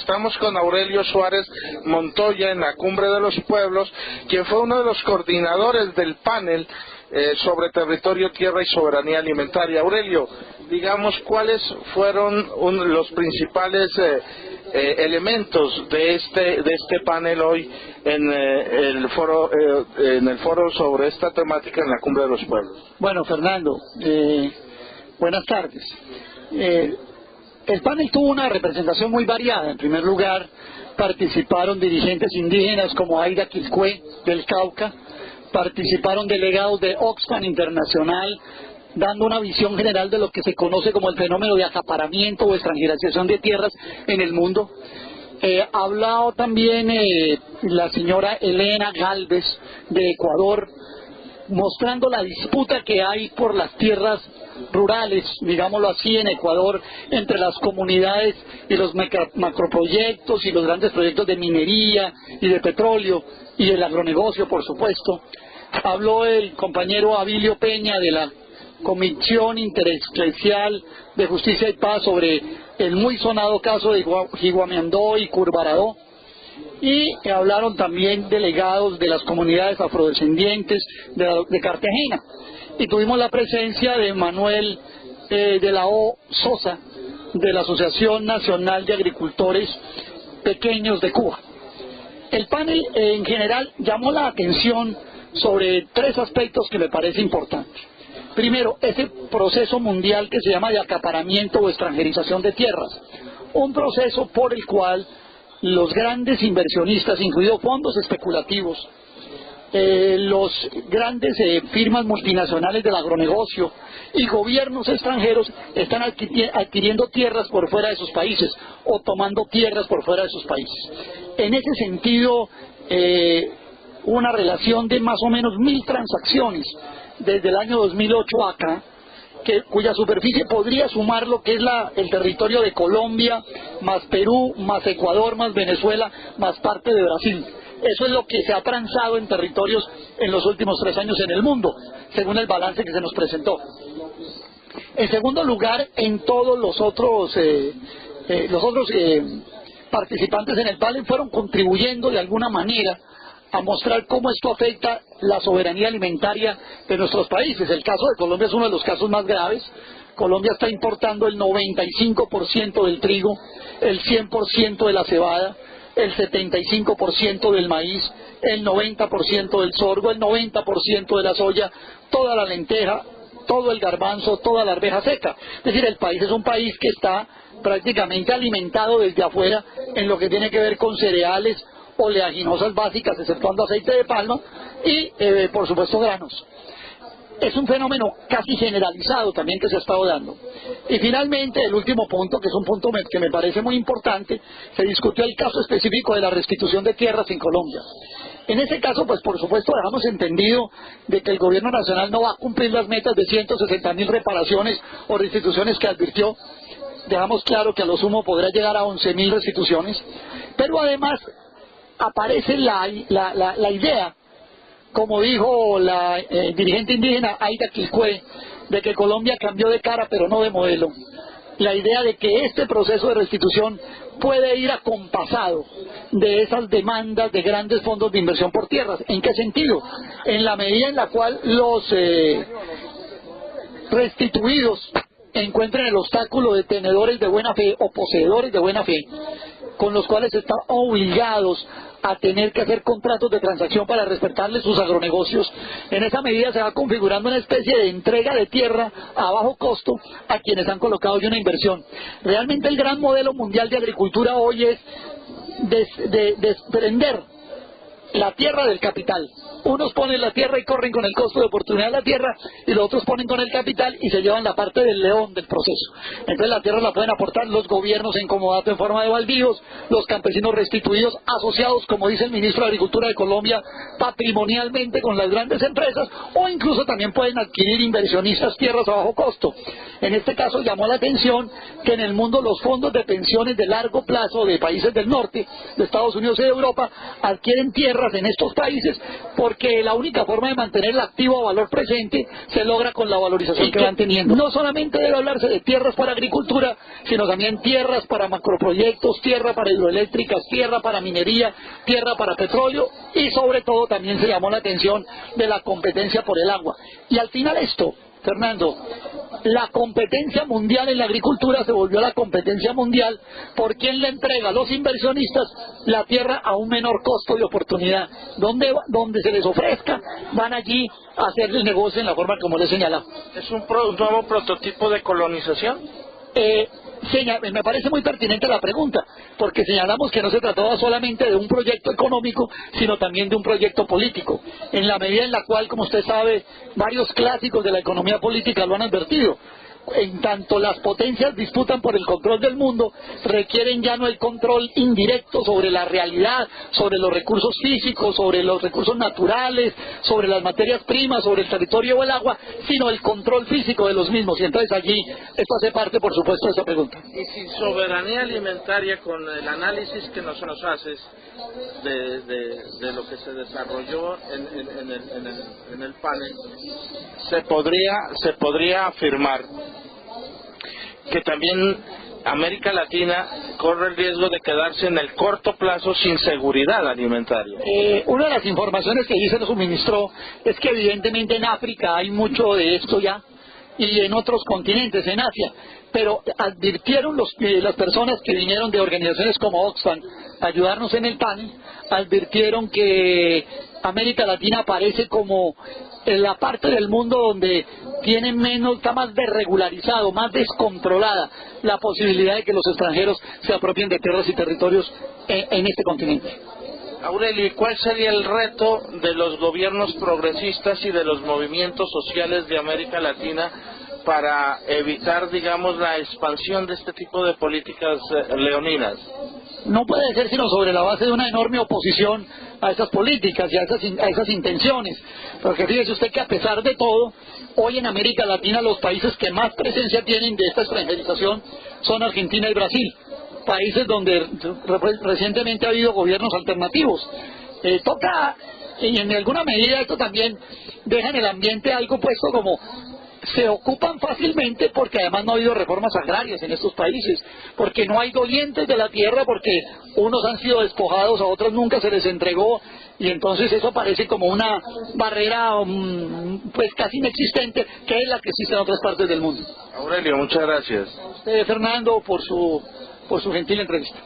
Estamos con Aurelio Suárez Montoya en la Cumbre de los Pueblos, quien fue uno de los coordinadores del panel sobre territorio, tierra y soberanía alimentaria. Aurelio, digamos, ¿cuáles fueron los principales elementos de este panel hoy en el foro sobre esta temática en la Cumbre de los Pueblos? Bueno, Fernando, buenas tardes. El panel tuvo una representación muy variada. En primer lugar, participaron dirigentes indígenas como Aida Quilcue del Cauca, participaron delegados de Oxfam Internacional, dando una visión general de lo que se conoce como el fenómeno de acaparamiento o extranjerización de tierras en el mundo. Ha hablado también la señora Elena Galvez de Ecuador, mostrando la disputa que hay por las tierras rurales, digámoslo así, en Ecuador, entre las comunidades y los macroproyectos y los grandes proyectos de minería y de petróleo y el agronegocio, por supuesto. Habló el compañero Abilio Peña de la Comisión Interesclesial de Justicia y Paz sobre el muy sonado caso de Jiguamiandó y Curbaradó. Y hablaron también delegados de las comunidades afrodescendientes de Cartagena. Y tuvimos la presencia de Manuel de la O. Sosa, de la Asociación Nacional de Agricultores Pequeños de Cuba. El panel en general llamó la atención sobre tres aspectos que me parece importantes. Primero, ese proceso mundial que se llama de acaparamiento o extranjerización de tierras. Un proceso por el cual los grandes inversionistas, incluidos fondos especulativos, los grandes firmas multinacionales del agronegocio y gobiernos extranjeros están adquiriendo tierras por fuera de sus países o tomando tierras por fuera de sus países. En ese sentido, una relación de más o menos 1000 transacciones desde el año 2008 acá, cuya superficie podría sumar lo que es el territorio de Colombia, más Perú, más Ecuador, más Venezuela, más parte de Brasil. Eso es lo que se ha transado en territorios en los últimos 3 años en el mundo, según el balance que se nos presentó. En segundo lugar, en todos los otros participantes en el panel fueron contribuyendo de alguna manera a mostrar cómo esto afecta la soberanía alimentaria de nuestros países. El caso de Colombia es uno de los casos más graves. Colombia está importando el 95% del trigo, el 100% de la cebada, el 75% del maíz, el 90% del sorgo, el 90% de la soya, toda la lenteja, todo el garbanzo, toda la arveja seca. Es decir, el país es un país que está prácticamente alimentado desde afuera en lo que tiene que ver con cereales, oleaginosas básicas, exceptuando aceite de palma, y por supuesto granos. Es un fenómeno casi generalizado también que se ha estado dando. Y finalmente, el último punto, que es un punto que me parece muy importante, se discutió el caso específico de la restitución de tierras en Colombia. En ese caso, pues por supuesto dejamos entendido de que el gobierno nacional no va a cumplir las metas de 160.000 reparaciones o restituciones que advirtió. Dejamos claro que a lo sumo podrá llegar a 11.000 restituciones, pero además aparece la idea, como dijo la dirigente indígena Aida Quilcue, de que Colombia cambió de cara pero no de modelo. La idea de que este proceso de restitución puede ir acompasado de esas demandas de grandes fondos de inversión por tierras. ¿En qué sentido? En la medida en la cual los restituidos encuentren el obstáculo de tenedores de buena fe o poseedores de buena fe, con los cuales están obligados a tener que hacer contratos de transacción para respetarles sus agronegocios. En esa medida se va configurando una especie de entrega de tierra a bajo costo a quienes han colocado ya una inversión. Realmente el gran modelo mundial de agricultura hoy es desprender la tierra del capital. Unos ponen la tierra y corren con el costo de oportunidad de la tierra, y los otros ponen con el capital y se llevan la parte del león del proceso. Entonces la tierra la pueden aportar los gobiernos en comodato en forma de baldíos, los campesinos restituidos asociados, como dice el ministro de Agricultura de Colombia, patrimonialmente con las grandes empresas, o incluso también pueden adquirir inversionistas tierras a bajo costo. En este caso llamó la atención que en el mundo los fondos de pensiones de largo plazo de países del norte, de Estados Unidos y de Europa, adquieren tierras en estos países por porque la única forma de mantener el activo a valor presente se logra con la valorización que van teniendo. No solamente debe hablarse de tierras para agricultura, sino también tierras para macroproyectos, tierra para hidroeléctricas, tierra para minería, tierra para petróleo, y sobre todo también se llamó la atención de la competencia por el agua. Y al final esto, Fernando, la competencia mundial en la agricultura se volvió la competencia mundial por quién le entrega a los inversionistas la tierra a un menor costo de oportunidad. Donde se les ofrezca, van allí a hacer el negocio en la forma como les señalaba. ¿Es un nuevo prototipo de colonización? Me parece muy pertinente la pregunta, porque señalamos que no se trataba solamente de un proyecto económico, sino también de un proyecto político, en la medida en la cual, como usted sabe, varios clásicos de la economía política lo han advertido. En tanto las potencias disputan por el control del mundo, requieren ya no el control indirecto sobre la realidad, sobre los recursos físicos, sobre los recursos naturales, sobre las materias primas, sobre el territorio o el agua, sino el control físico de los mismos. Y entonces allí esto hace parte, por supuesto, de esa pregunta. Y sin soberanía alimentaria, con el análisis que nos haces de lo que se desarrolló en el panel, se podría afirmar que también América Latina corre el riesgo de quedarse en el corto plazo sin seguridad alimentaria. Una de las informaciones que allí se nos suministró es que evidentemente en África hay mucho de esto ya, y en otros continentes, en Asia, pero advirtieron las personas que vinieron de organizaciones como Oxfam a ayudarnos en el panel, advirtieron que América Latina aparece como la parte del mundo donde tiene menos, está más desregularizado, más descontrolada la posibilidad de que los extranjeros se apropien de tierras y territorios en este continente. Aurelio, ¿y cuál sería el reto de los gobiernos progresistas y de los movimientos sociales de América Latina para evitar, digamos, la expansión de este tipo de políticas leoninas? No puede ser sino sobre la base de una enorme oposición a esas políticas y a esas intenciones, porque fíjese usted que a pesar de todo, hoy en América Latina los países que más presencia tienen de esta extranjerización son Argentina y Brasil, países donde recientemente ha habido gobiernos alternativos. Toca, y en alguna medida esto también deja en el ambiente algo puesto como se ocupan fácilmente porque además no ha habido reformas agrarias en estos países, porque no hay dolientes de la tierra, porque unos han sido despojados, a otros nunca se les entregó, y entonces eso parece como una barrera pues casi inexistente, que es la que existe en otras partes del mundo. Aurelio, muchas gracias. A usted, Fernando, por su gentil entrevista.